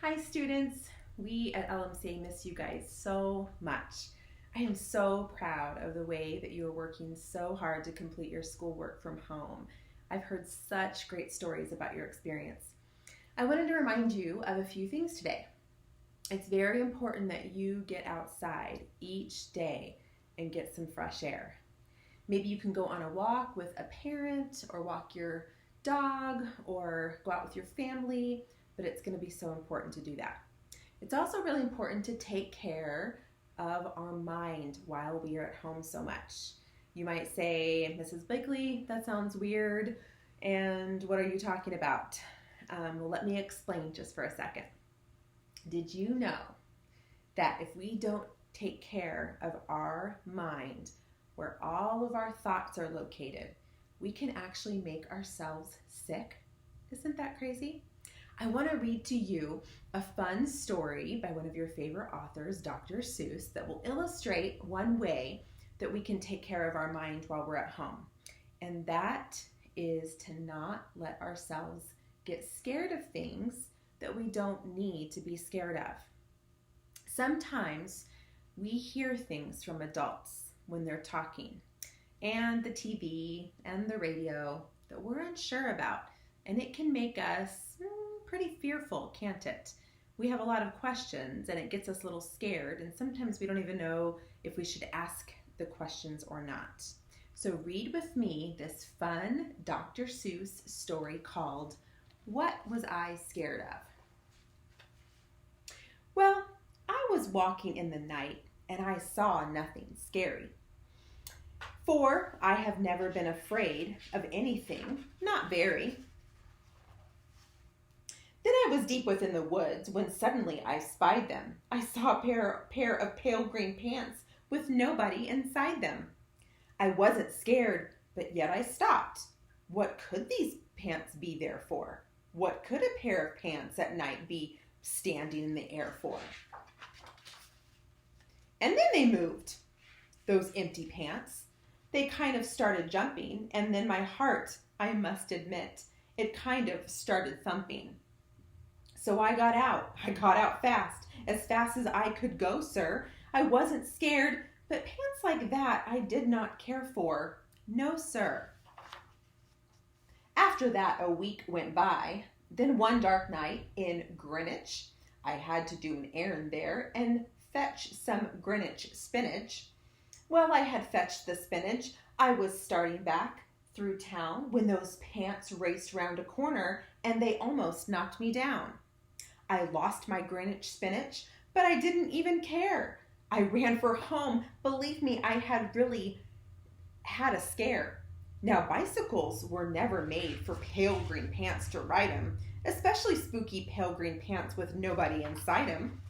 Hi students, we at LMCA miss you guys so much. I am so proud of the way that you are working so hard to complete your schoolwork from home. I've heard such great stories about your experience. I wanted to remind you of a few things today. It's very important that you get outside each day and get some fresh air. Maybe you can go on a walk with a parent or walk your dog or go out with your family, but it's going to be so important to do that. It's also really important to take care of our mind while we are at home so much. You might say, Mrs. Blakeley, that sounds weird, and what are you talking about? Well, let me explain just for a second. Did you know that if we don't take care of our mind, where all of our thoughts are located, we can actually make ourselves sick? Isn't that crazy? I want to read to you a fun story by one of your favorite authors, Dr. Seuss, that will illustrate one way that we can take care of our mind while we're at home. And that is to not let ourselves get scared of things that we don't need to be scared of. Sometimes we hear things from adults when they're talking, and the TV and the radio that we're unsure about, and it can make us pretty fearful, can't it? We have a lot of questions and it gets us a little scared, and sometimes we don't even know if we should ask the questions or not. So read with me this fun Dr. Seuss story called What Was I Scared of? Well, I was walking in the night and I saw nothing scary. For I have never been afraid of anything, not very. Then I was deep within the woods when suddenly I spied them. I saw a pair of pale green pants with nobody inside them. I wasn't scared, but yet I stopped. What could these pants be there for? What could a pair of pants at night be standing in the air for? And then they moved, those empty pants. They kind of started jumping, and then my heart, I must admit, it kind of started thumping. So I got out. I got out fast as I could go, sir. I wasn't scared, but pants like that I did not care for. No, sir. After that, a week went by. Then one dark night in Greenwich, I had to do an errand there and fetch some Greenwich spinach. Well, I had fetched the spinach. I was starting back through town when those pants raced round a corner and they almost knocked me down. I lost my Greenwich spinach, but I didn't even care. I ran for home. Believe me, I had really had a scare. Now, bicycles were never made for pale green pants to ride them, especially spooky pale green pants with nobody inside them.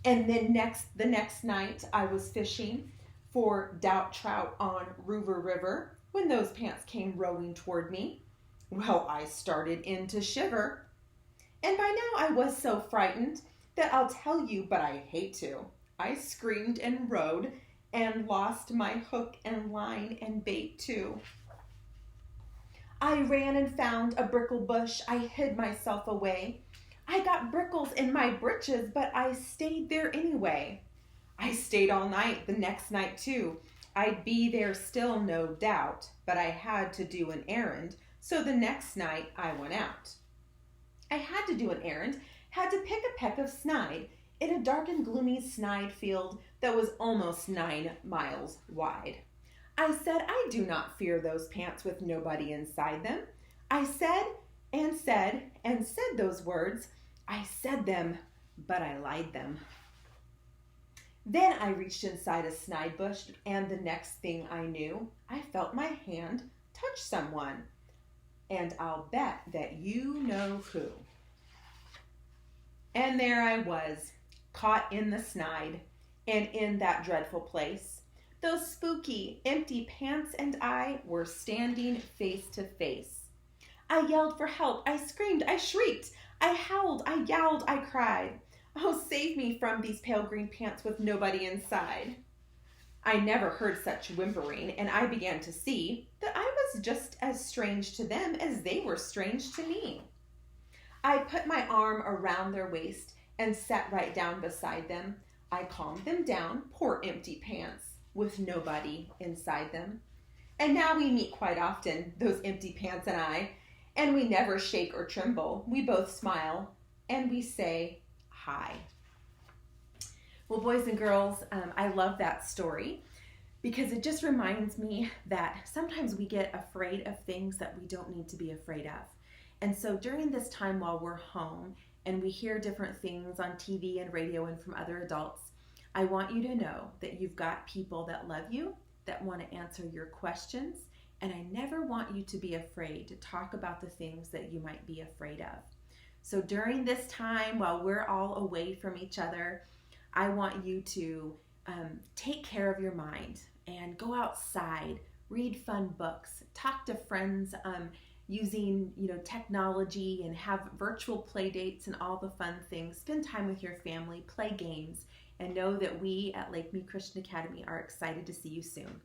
And then the next night, I was fishing for doubt trout on Ruver River when those pants came rowing toward me. Well, I started in to shiver. And by now I was so frightened that I'll tell you, but I hate to. I screamed and rode and lost my hook and line and bait too. I ran and found a brickle bush. I hid myself away. I got brickles in my britches, but I stayed there anyway. I stayed all night, the next night too. I'd be there still, no doubt, but I had to do an errand, so the next night I went out. I had to do an errand, had to pick a peck of snide in a dark and gloomy snide field that was almost 9 miles wide. I said, I do not fear those pants with nobody inside them. I said and said and said those words. I said them, but I lied them. Then I reached inside a snide bush, and the next thing I knew, I felt my hand touch someone. And I'll bet that you know who. And there I was, caught in the snide, and in that dreadful place. Those spooky, empty pants and I were standing face to face. I yelled for help, I screamed, I shrieked, I howled, I yowled, I cried. Oh, save me from these pale green pants with nobody inside. I never heard such whimpering, and I began to see that I was just as strange to them as they were strange to me. I put my arm around their waist and sat right down beside them. I calmed them down, poor empty pants, with nobody inside them. And now we meet quite often, those empty pants and we never shake or tremble. We both smile, and we say hi. Well, boys and girls, I love that story because it just reminds me that sometimes we get afraid of things that we don't need to be afraid of. And so during this time while we're home and we hear different things on TV and radio and from other adults, I want you to know that you've got people that love you, that want to answer your questions, and I never want you to be afraid to talk about the things that you might be afraid of. So during this time while we're all away from each other, I want you to take care of your mind and go outside, read fun books, talk to friends using technology, and have virtual play dates and all the fun things. Spend time with your family, play games, and know that we at Lake Mead Christian Academy are excited to see you soon.